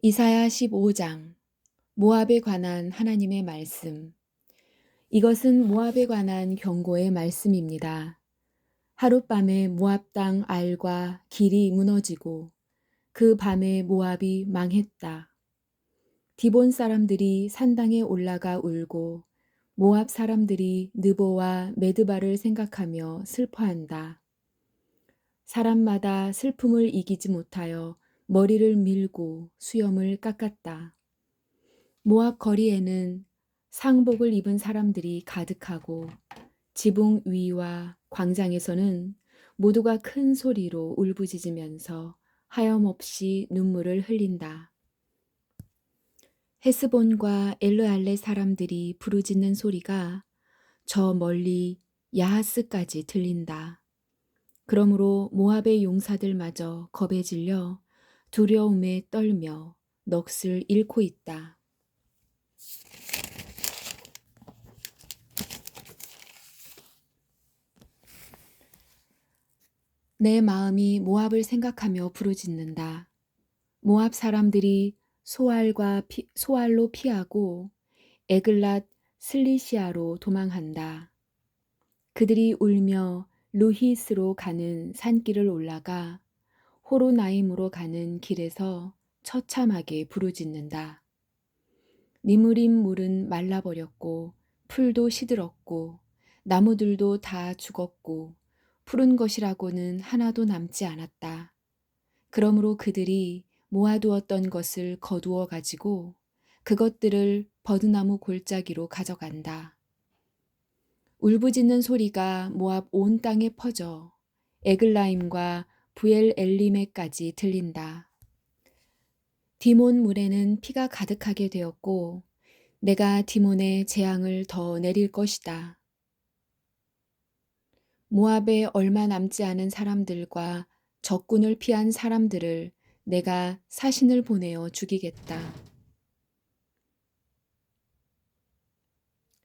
이사야 15장 모압에 관한 하나님의 말씀. 이것은 모압에 관한 경고의 말씀입니다. 하룻밤에 모압 땅 알과 길이 무너지고 그 밤에 모압이 망했다. 디본 사람들이 산당에 올라가 울고 모압 사람들이 느보와 메드바를 생각하며 슬퍼한다. 사람마다 슬픔을 이기지 못하여 머리를 밀고 수염을 깎았다. 모압 거리에는 상복을 입은 사람들이 가득하고 지붕 위와 광장에서는 모두가 큰 소리로 울부짖으면서 하염없이 눈물을 흘린다. 헤스본과 엘르알레 사람들이 부르짖는 소리가 저 멀리 야하스까지 들린다. 그러므로 모압의 용사들마저 겁에 질려 두려움에 떨며 넋을 잃고 있다. 내 마음이 모압을 생각하며 부르짖는다. 모압 사람들이 소알로 피하고 에글랏 슬리시아로 도망한다. 그들이 울며 루히스로 가는 산길을 올라가 호로나임으로 가는 길에서 처참하게 부르짖는다. 니무림 물은 말라버렸고 풀도 시들었고 나무들도 다 죽었고 푸른 것이라고는 하나도 남지 않았다. 그러므로 그들이 모아두었던 것을 거두어 가지고 그것들을 버드나무 골짜기로 가져간다. 울부짖는 소리가 모압 온 땅에 퍼져 에글라임과 부엘 엘리메까지 들린다. 디몬 물에는 피가 가득하게 되었고 내가 디몬에 재앙을 더 내릴 것이다. 모압에 얼마 남지 않은 사람들과 적군을 피한 사람들을 내가 사신을 보내어 죽이겠다.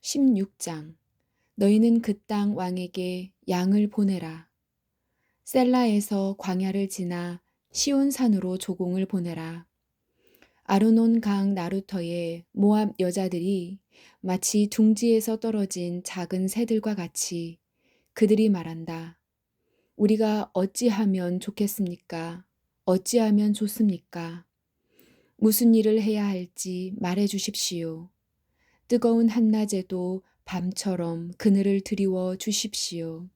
16장 너희는 그 땅 왕에게 양을 보내라. 셀라에서 광야를 지나 시온산으로 조공을 보내라. 아르논 강 나루터의 모압 여자들이 마치 둥지에서 떨어진 작은 새들과 같이 그들이 말한다. 우리가 어찌하면 좋겠습니까? 어찌하면 좋습니까? 무슨 일을 해야 할지 말해 주십시오. 뜨거운 한낮에도 밤처럼 그늘을 드리워 주십시오.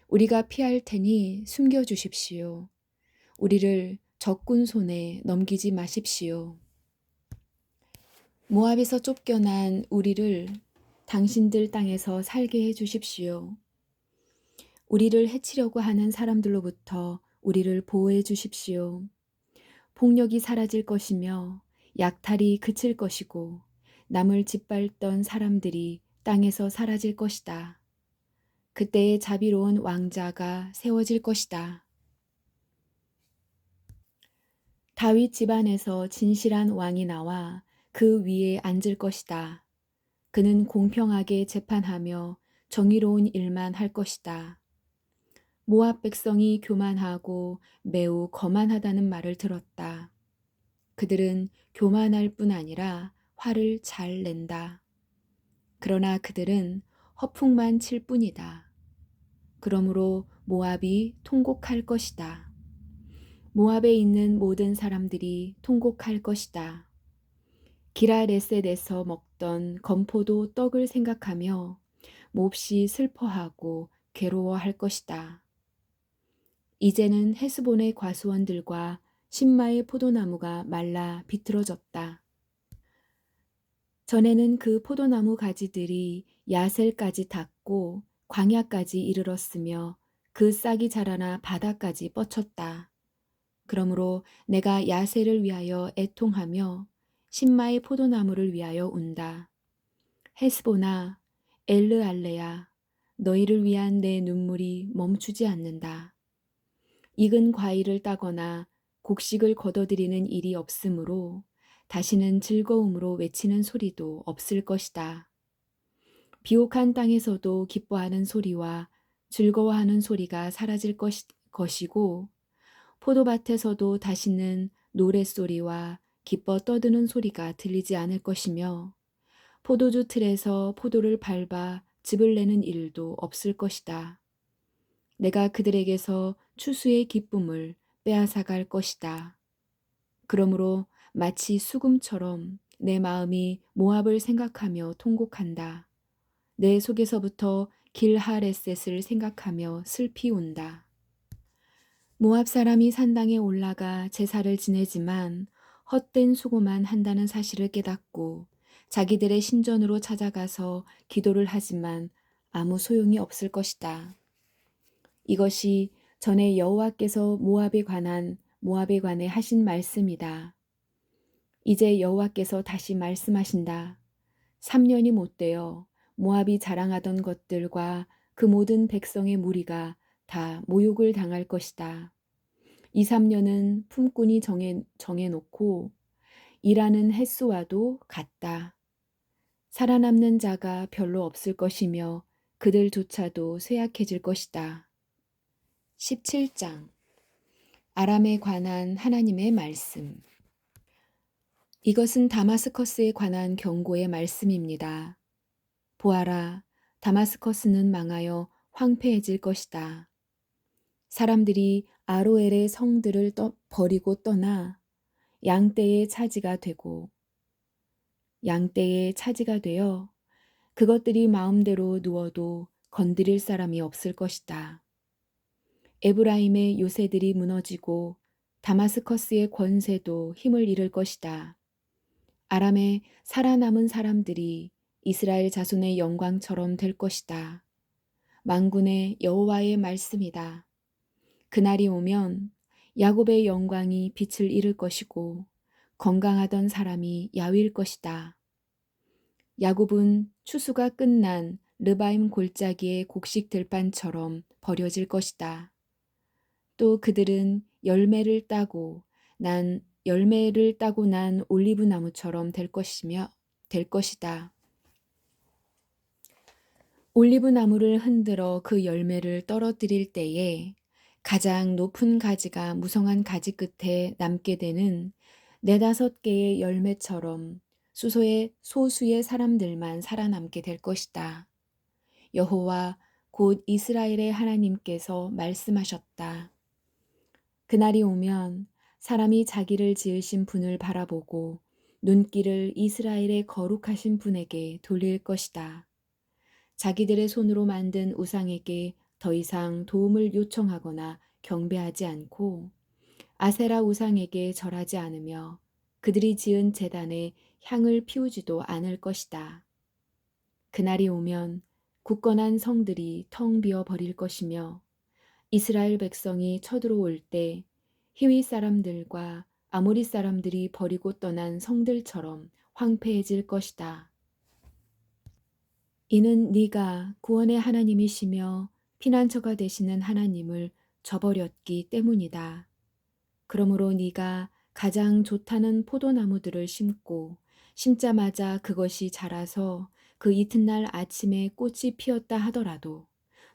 우리가 피할 테니 숨겨 주십시오. 우리를 적군 손에 넘기지 마십시오. 모압에서 쫓겨난 우리를 당신들 땅에서 살게 해 주십시오. 우리를 해치려고 하는 사람들로부터 우리를 보호해 주십시오. 폭력이 사라질 것이며 약탈이 그칠 것이고 남을 짓밟던 사람들이 땅에서 사라질 것이다. 그때의 자비로운 왕자가 세워질 것이다. 다윗 집안에서 진실한 왕이 나와 그 위에 앉을 것이다. 그는 공평하게 재판하며 정의로운 일만 할 것이다. 모압 백성이 교만하고 매우 거만하다는 말을 들었다. 그들은 교만할 뿐 아니라 화를 잘 낸다. 그러나 그들은 허풍만 칠 뿐이다. 그러므로 모압이 통곡할 것이다. 모압에 있는 모든 사람들이 통곡할 것이다. 기라레셋에서 먹던 건포도 떡을 생각하며 몹시 슬퍼하고 괴로워할 것이다. 이제는 헤스본의 과수원들과 신마의 포도나무가 말라 비틀어졌다. 전에는 그 포도나무 가지들이 야셀까지 닿고 광야까지 이르렀으며 그 싹이 자라나 바다까지 뻗쳤다. 그러므로 내가 야셀을 위하여 애통하며 신마의 포도나무를 위하여 운다. 헤스보나 엘르알레야 너희를 위한 내 눈물이 멈추지 않는다. 익은 과일을 따거나 곡식을 거둬들이는 일이 없으므로 다시는 즐거움으로 외치는 소리도 없을 것이다. 비옥한 땅에서도 기뻐하는 소리와 즐거워하는 소리가 사라질 것이고 포도밭에서도 다시는 노랫소리와 기뻐 떠드는 소리가 들리지 않을 것이며 포도주 틀에서 포도를 밟아 즙을 내는 일도 없을 것이다. 내가 그들에게서 추수의 기쁨을 빼앗아갈 것이다. 그러므로 마치 수금처럼 내 마음이 모압을 생각하며 통곡한다. 내 속에서부터 길하레셋을 생각하며 슬피 운다. 모압 사람이 산당에 올라가 제사를 지내지만 헛된 수고만 한다는 사실을 깨닫고 자기들의 신전으로 찾아가서 기도를 하지만 아무 소용이 없을 것이다. 이것이 전에 여호와께서 모압에 관해 하신 말씀이다. 이제 여호와께서 다시 말씀하신다. 3년이 못되어 모압이 자랑하던 것들과 그 모든 백성의 무리가 다 모욕을 당할 것이다. 2, 3년은 품꾼이 정해놓고 일하는 횟수와도 같다. 살아남는 자가 별로 없을 것이며 그들조차도 쇠약해질 것이다. 17장 아람에 관한 하나님의 말씀. 이것은 다마스커스에 관한 경고의 말씀입니다. 보아라, 다마스커스는 망하여 황폐해질 것이다. 사람들이 아로엘의 성들을 버리고 떠나 양떼의 차지가 되어 그것들이 마음대로 누워도 건드릴 사람이 없을 것이다. 에브라임의 요새들이 무너지고 다마스커스의 권세도 힘을 잃을 것이다. 아람에 살아남은 사람들이 이스라엘 자손의 영광처럼 될 것이다. 만군의 여호와의 말씀이다. 그날이 오면 야곱의 영광이 빛을 잃을 것이고 건강하던 사람이 야위일 것이다. 야곱은 추수가 끝난 르바임 골짜기의 곡식 들판처럼 버려질 것이다. 또 그들은 열매를 따고 난 올리브 나무처럼 될 것이다. 올리브 나무를 흔들어 그 열매를 떨어뜨릴 때에 가장 높은 가지가 무성한 가지 끝에 남게 되는 4-5개의 열매처럼 소수의 사람들만 살아남게 될 것이다. 여호와 곧 이스라엘의 하나님께서 말씀하셨다. 그날이 오면 사람이 자기를 지으신 분을 바라보고 눈길을 이스라엘의 거룩하신 분에게 돌릴 것이다. 자기들의 손으로 만든 우상에게 더 이상 도움을 요청하거나 경배하지 않고 아세라 우상에게 절하지 않으며 그들이 지은 제단에 향을 피우지도 않을 것이다. 그날이 오면 굳건한 성들이 텅 비어 버릴 것이며 이스라엘 백성이 쳐들어올 때 히위 사람들과 아모리 사람들이 버리고 떠난 성들처럼 황폐해질 것이다. 이는 네가 구원의 하나님이시며 피난처가 되시는 하나님을 저버렸기 때문이다. 그러므로 네가 가장 좋다는 포도나무들을 심고 심자마자 그것이 자라서 그 이튿날 아침에 꽃이 피었다 하더라도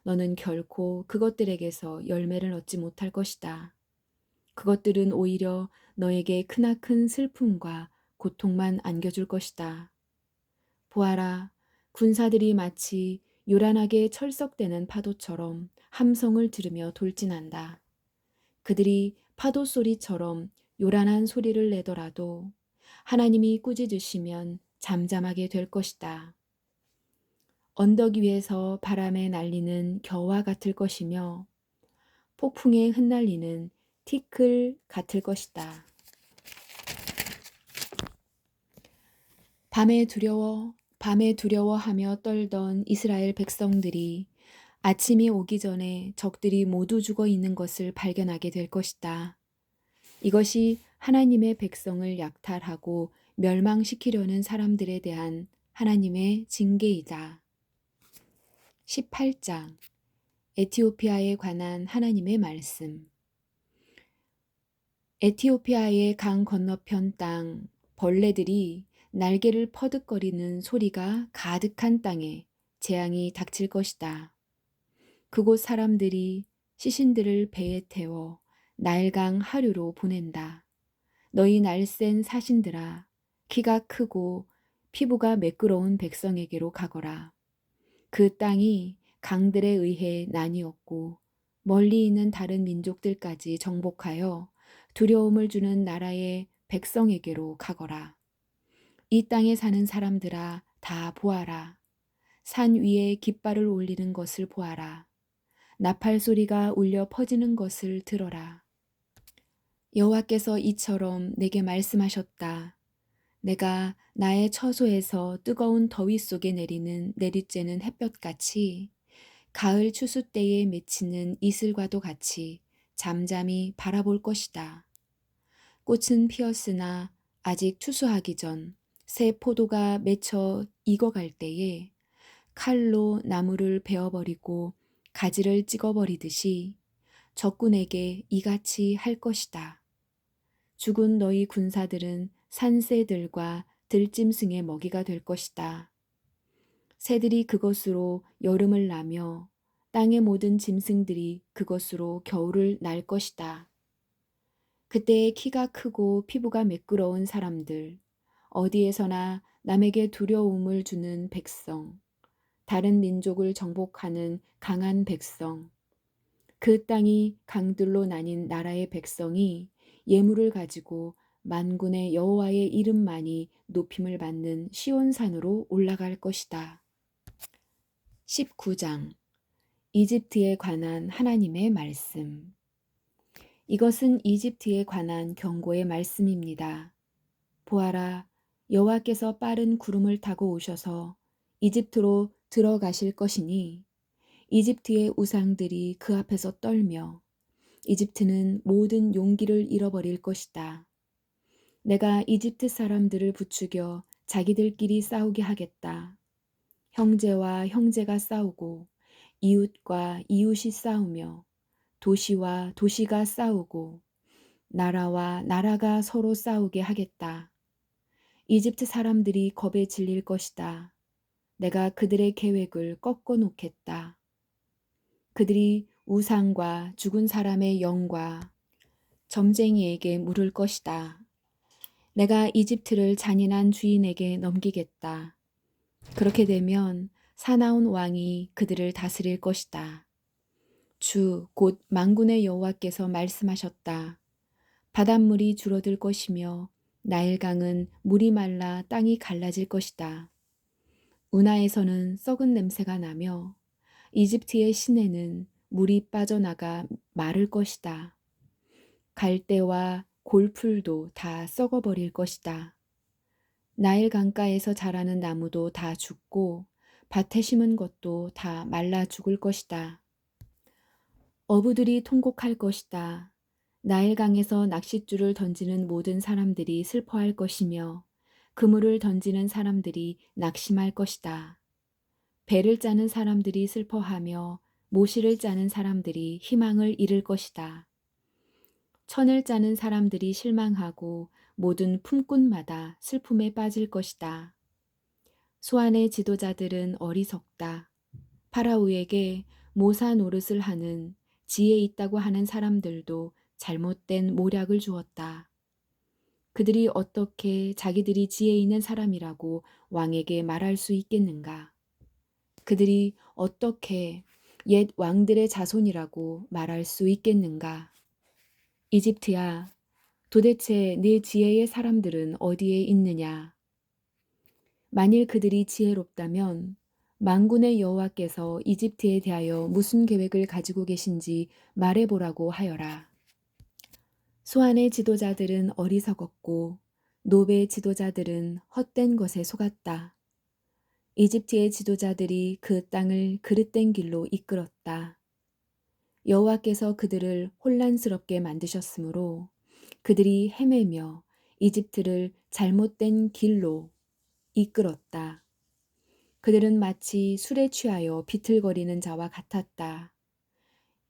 너는 결코 그것들에게서 열매를 얻지 못할 것이다. 그것들은 오히려 너에게 크나큰 슬픔과 고통만 안겨줄 것이다. 보아라, 군사들이 마치 요란하게 철썩대는 파도처럼 함성을 들으며 돌진한다. 그들이 파도 소리처럼 요란한 소리를 내더라도 하나님이 꾸짖으시면 잠잠하게 될 것이다. 언덕 위에서 바람에 날리는 겨와 같을 것이며 폭풍에 흩날리는 티끌 같을 것이다. 밤에 두려워하며 떨던 이스라엘 백성들이 아침이 오기 전에 적들이 모두 죽어 있는 것을 발견하게 될 것이다. 이것이 하나님의 백성을 약탈하고 멸망시키려는 사람들에 대한 하나님의 징계이다. 18장 에티오피아에 관한 하나님의 말씀. 에티오피아의 강 건너편 땅 벌레들이 날개를 퍼득거리는 소리가 가득한 땅에 재앙이 닥칠 것이다. 그곳 사람들이 시신들을 배에 태워 나일강 하류로 보낸다. 너희 날쌘 사신들아, 키가 크고 피부가 매끄러운 백성에게로 가거라. 그 땅이 강들에 의해 나뉘었고 멀리 있는 다른 민족들까지 정복하여 두려움을 주는 나라의 백성에게로 가거라. 이 땅에 사는 사람들아, 다 보아라. 산 위에 깃발을 올리는 것을 보아라. 나팔 소리가 울려 퍼지는 것을 들어라. 여호와께서 이처럼 내게 말씀하셨다. 내가 나의 처소에서 뜨거운 더위 속에 내리는 내리쬐는 햇볕같이 가을 추수 때에 맺히는 이슬과도 같이 잠잠히 바라볼 것이다. 꽃은 피었으나 아직 추수하기 전 새 포도가 맺혀 익어갈 때에 칼로 나무를 베어버리고 가지를 찍어버리듯이 적군에게 이같이 할 것이다. 죽은 너희 군사들은 산새들과 들짐승의 먹이가 될 것이다. 새들이 그것으로 여름을 나며 땅의 모든 짐승들이 그것으로 겨울을 날 것이다. 그때에 키가 크고 피부가 매끄러운 사람들, 어디에서나 남에게 두려움을 주는 백성, 다른 민족을 정복하는 강한 백성, 그 땅이 강들로 나뉜 나라의 백성이 예물을 가지고 만군의 여호와의 이름만이 높임을 받는 시온산으로 올라갈 것이다. 19장 이집트에 관한 하나님의 말씀. 이것은 이집트에 관한 경고의 말씀입니다. 보아라, 여호와께서 빠른 구름을 타고 오셔서 이집트로 들어가실 것이니 이집트의 우상들이 그 앞에서 떨며 이집트는 모든 용기를 잃어버릴 것이다. 내가 이집트 사람들을 부추겨 자기들끼리 싸우게 하겠다. 형제와 형제가 싸우고 이웃과 이웃이 싸우며 도시와 도시가 싸우고 나라와 나라가 서로 싸우게 하겠다. 이집트 사람들이 겁에 질릴 것이다. 내가 그들의 계획을 꺾어 놓겠다. 그들이 우상과 죽은 사람의 영과 점쟁이에게 물을 것이다. 내가 이집트를 잔인한 주인에게 넘기겠다. 그렇게 되면 사나운 왕이 그들을 다스릴 것이다. 주 곧 만군의 여호와께서 말씀하셨다. 바닷물이 줄어들 것이며 나일강은 물이 말라 땅이 갈라질 것이다. 운하에서는 썩은 냄새가 나며 이집트의 시내는 물이 빠져나가 마를 것이다. 갈대와 골풀도 다 썩어버릴 것이다. 나일 강가에서 자라는 나무도 다 죽고 밭에 심은 것도 다 말라 죽을 것이다. 어부들이 통곡할 것이다. 나일강에서 낚싯줄을 던지는 모든 사람들이 슬퍼할 것이며 그물을 던지는 사람들이 낙심할 것이다. 배를 짜는 사람들이 슬퍼하며 모시를 짜는 사람들이 희망을 잃을 것이다. 천을 짜는 사람들이 실망하고 모든 품꾼마다 슬픔에 빠질 것이다. 소안의 지도자들은 어리석다. 파라오에게 모사 노릇을 하는 지혜 있다고 하는 사람들도 잘못된 모략을 주었다. 그들이 어떻게 자기들이 지혜 있는 사람이라고 왕에게 말할 수 있겠는가? 그들이 어떻게 옛 왕들의 자손이라고 말할 수 있겠는가? 이집트야, 도대체 네 지혜의 사람들은 어디에 있느냐? 만일 그들이 지혜롭다면 만군의 여호와께서 이집트에 대하여 무슨 계획을 가지고 계신지 말해보라고 하여라. 소안의 지도자들은 어리석었고 노베의 지도자들은 헛된 것에 속았다. 이집트의 지도자들이 그 땅을 그릇된 길로 이끌었다. 여호와께서 그들을 혼란스럽게 만드셨으므로 그들이 헤매며 이집트를 잘못된 길로 이끌었다. 그들은 마치 술에 취하여 비틀거리는 자와 같았다.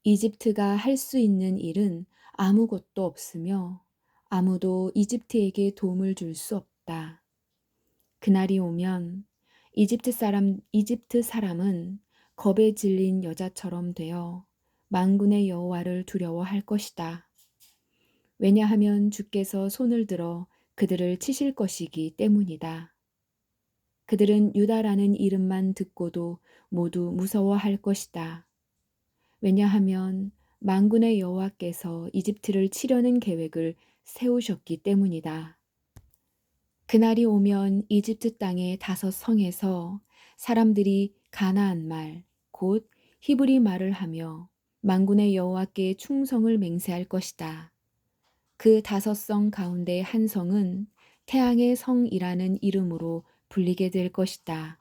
이집트가 할 수 있는 일은 아무것도 없으며 아무도 이집트에게 도움을 줄 수 없다. 그날이 오면 이집트 사람은 겁에 질린 여자처럼 되어 만군의 여호와를 두려워할 것이다. 왜냐하면 주께서 손을 들어 그들을 치실 것이기 때문이다. 그들은 유다라는 이름만 듣고도 모두 무서워할 것이다. 왜냐하면 만군의 여호와께서 이집트를 치려는 계획을 세우셨기 때문이다. 그날이 오면 이집트 땅의 5성에서 사람들이 가나안 말, 곧 히브리 말을 하며 만군의 여호와께 충성을 맹세할 것이다. 그 5성 가운데 한 성은 태양의 성이라는 이름으로 불리게 될 것이다.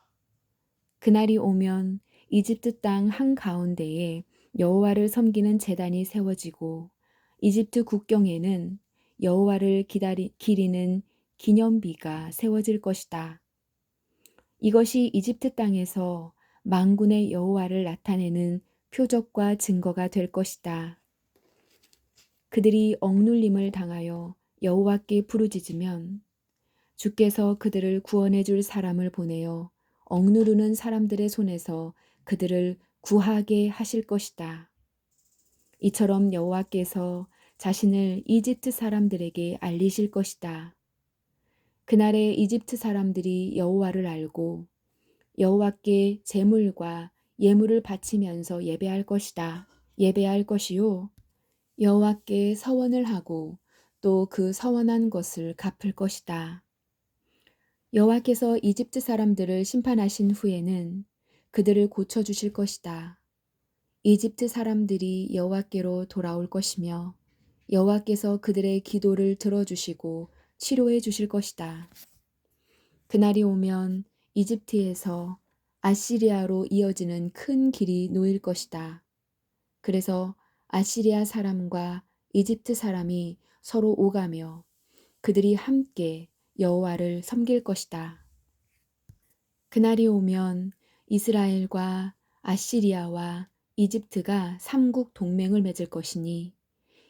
그날이 오면 이집트 땅 한가운데에 여호와를 섬기는 제단이 세워지고 이집트 국경에는 여호와를 기리는 기념비가 세워질 것이다. 이것이 이집트 땅에서 만군의 여호와를 나타내는 표적과 증거가 될 것이다. 그들이 억눌림을 당하여 여호와께 부르짖으면 주께서 그들을 구원해 줄 사람을 보내어 억누르는 사람들의 손에서 그들을 구하게 하실 것이다. 이처럼 여호와께서 자신을 이집트 사람들에게 알리실 것이다. 그날에 이집트 사람들이 여호와를 알고 여호와께 제물과 예물을 바치면서 예배할 것이다. 예배할 것이요 여호와께 서원을 하고 또 그 서원한 것을 갚을 것이다. 여호와께서 이집트 사람들을 심판하신 후에는 그들을 고쳐주실 것이다. 이집트 사람들이 여호와께로 돌아올 것이며 여호와께서 그들의 기도를 들어주시고 치료해 주실 것이다. 그날이 오면 이집트에서 아시리아로 이어지는 큰 길이 놓일 것이다. 그래서 아시리아 사람과 이집트 사람이 서로 오가며 그들이 함께 여호와를 섬길 것이다. 그날이 오면 이스라엘과 아시리아와 이집트가 삼국 동맹을 맺을 것이니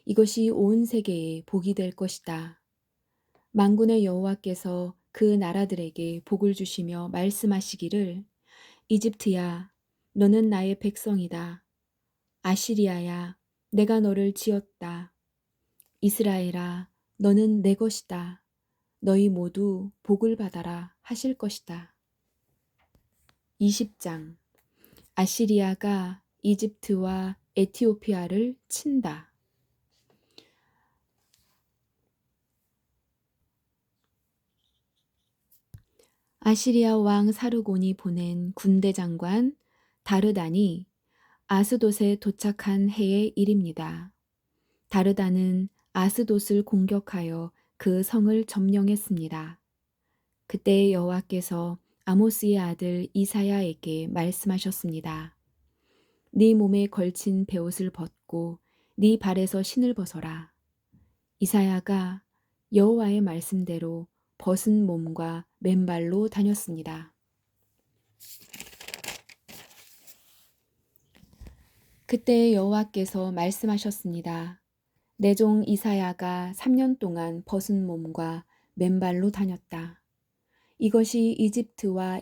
이것이 온 세계에 복이 될 것이다. 만군의 여호와께서 그 나라들에게 복을 주시며 말씀하시기를 이집트야 너는 나의 백성이다. 아시리아야 내가 너를 지었다. 이스라엘아 너는 내 것이다. 너희 모두 복을 받아라 하실 것이다. 20장 아시리아가 이집트와 에티오피아를 친다. 아시리아 왕 사르곤이 보낸 군대 장관 다르단이 아스돗에 도착한 해의 일입니다. 다르단은 아스돗을 공격하여 그 성을 점령했습니다. 그때 여호와께서 아모스의 아들 이사야에게 말씀하셨습니다. 네 몸에 걸친 베옷을 벗고 네 발에서 신을 벗어라. 이사야가 여호와의 말씀대로 벗은 몸과 맨발로 다녔습니다. 그때 여호와께서 말씀하셨습니다. 내 종 이사야가 3년 동안 벗은 몸과 맨발로 다녔다. 이것이 이집트와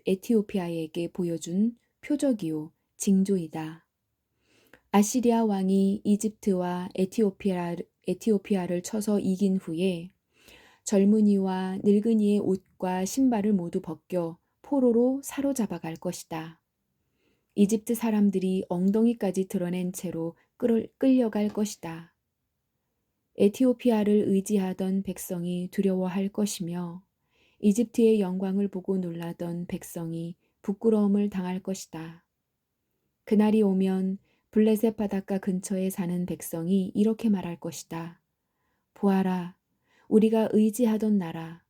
에티오피아에게 보여준 표적이요 징조이다. 아시리아 왕이 이집트와 에티오피아를 쳐서 이긴 후에 젊은이와 늙은이의 옷과 신발을 모두 벗겨 포로로 사로잡아 갈 것이다. 이집트 사람들이 엉덩이까지 드러낸 채로 끌려갈 것이다. 에티오피아를 의지하던 백성이 두려워할 것이며 이집트의 영광을 보고 놀라던 백성이 부끄러움을 당할 것이다. 그날이 오면 블레셋 바닷가 근처에 사는 백성이 이렇게 말할 것이다. 보아라, 우리가 의지하던 나라,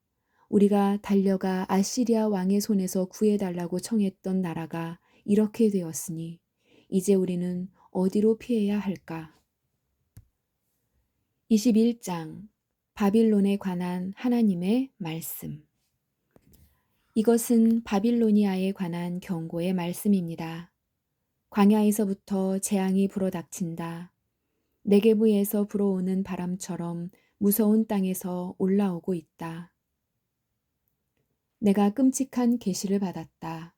우리가 달려가 아시리아 왕의 손에서 구해달라고 청했던 나라가 이렇게 되었으니 이제 우리는 어디로 피해야 할까? 21장 바빌론에 관한 하나님의 말씀. 이것은 바빌로니아에 관한 경고의 말씀입니다. 광야에서부터 재앙이 불어닥친다. 네게부에서 불어오는 바람처럼 무서운 땅에서 올라오고 있다. 내가 끔찍한 계시를 받았다.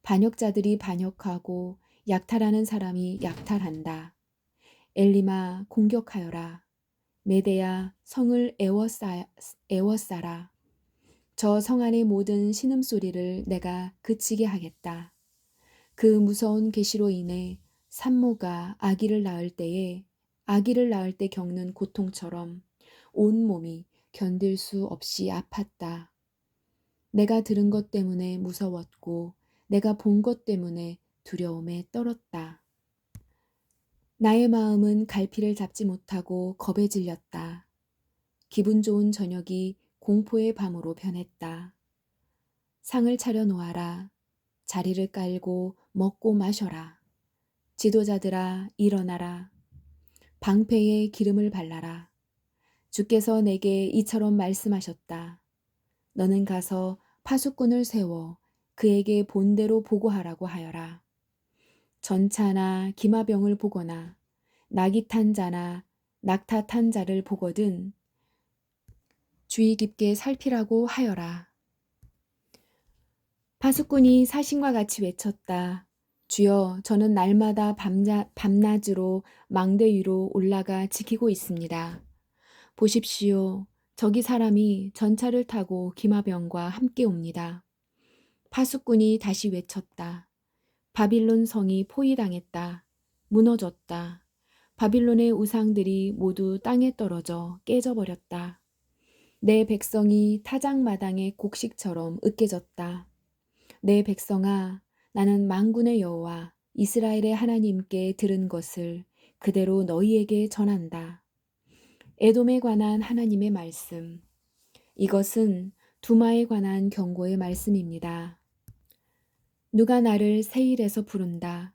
반역자들이 반역하고 약탈하는 사람이 약탈한다. 엘리마 공격하여라. 메대야 성을 애워싸라. 저 성 안의 모든 신음소리를 내가 그치게 하겠다. 그 무서운 계시로 인해 산모가 아기를 낳을 때 겪는 고통처럼 온 몸이 견딜 수 없이 아팠다. 내가 들은 것 때문에 무서웠고 내가 본 것 때문에 두려움에 떨었다. 나의 마음은 갈피를 잡지 못하고 겁에 질렸다. 기분 좋은 저녁이 공포의 밤으로 변했다. 상을 차려 놓아라. 자리를 깔고 먹고 마셔라. 지도자들아 일어나라. 방패에 기름을 발라라. 주께서 내게 이처럼 말씀하셨다. 너는 가서 파수꾼을 세워 그에게 본대로 보고하라고 하여라. 전차나 기마병을 보거나 낙이 탄 자나 낙타 탄 자를 보거든 주의 깊게 살피라고 하여라. 파수꾼이 사신과 같이 외쳤다. 주여, 저는 날마다 밤낮으로 망대 위로 올라가 지키고 있습니다. 보십시오. 저기 사람이 전차를 타고 기마병과 함께 옵니다. 파수꾼이 다시 외쳤다. 바빌론 성이 포위당했다. 무너졌다. 바빌론의 우상들이 모두 땅에 떨어져 깨져버렸다. 내 백성이 타작마당의 곡식처럼 으깨졌다. 내 백성아, 나는 만군의 여호와 이스라엘의 하나님께 들은 것을 그대로 너희에게 전한다. 에돔에 관한 하나님의 말씀. 이것은 두마에 관한 경고의 말씀입니다. 누가 나를 세일에서 부른다.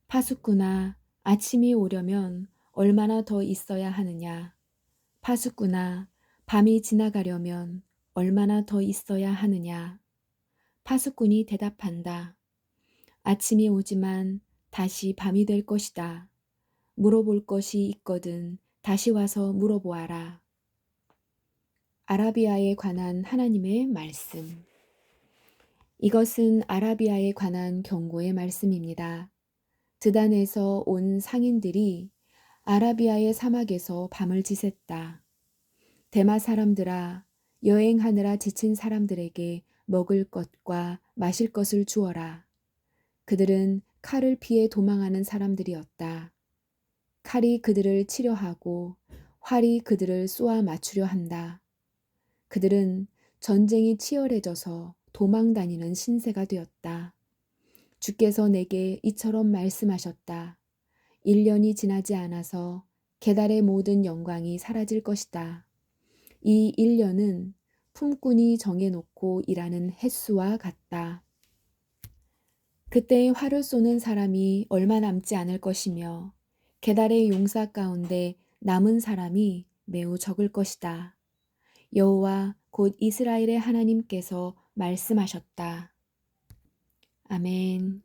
파수꾼아, 아침이 오려면 얼마나 더 있어야 하느냐. 파수꾼아, 밤이 지나가려면 얼마나 더 있어야 하느냐. 파수꾼이 대답한다. 아침이 오지만 다시 밤이 될 것이다. 물어볼 것이 있거든 다시 와서 물어보아라. 아라비아에 관한 하나님의 말씀. 이것은 아라비아에 관한 경고의 말씀입니다. 드단에서 온 상인들이 아라비아의 사막에서 밤을 지샜다. 대마 사람들아, 여행하느라 지친 사람들에게 먹을 것과 마실 것을 주어라. 그들은 칼을 피해 도망하는 사람들이었다. 칼이 그들을 치려하고 활이 그들을 쏘아 맞추려 한다. 그들은 전쟁이 치열해져서 도망 다니는 신세가 되었다. 주께서 내게 이처럼 말씀하셨다. 1년이 지나지 않아서 게달의 모든 영광이 사라질 것이다. 이 1년은 품꾼이 정해놓고 일하는 햇수와 같다. 그때 활을 쏘는 사람이 얼마 남지 않을 것이며 게달의 용사 가운데 남은 사람이 매우 적을 것이다. 여호와 곧 이스라엘의 하나님께서 말씀하셨다. 아멘.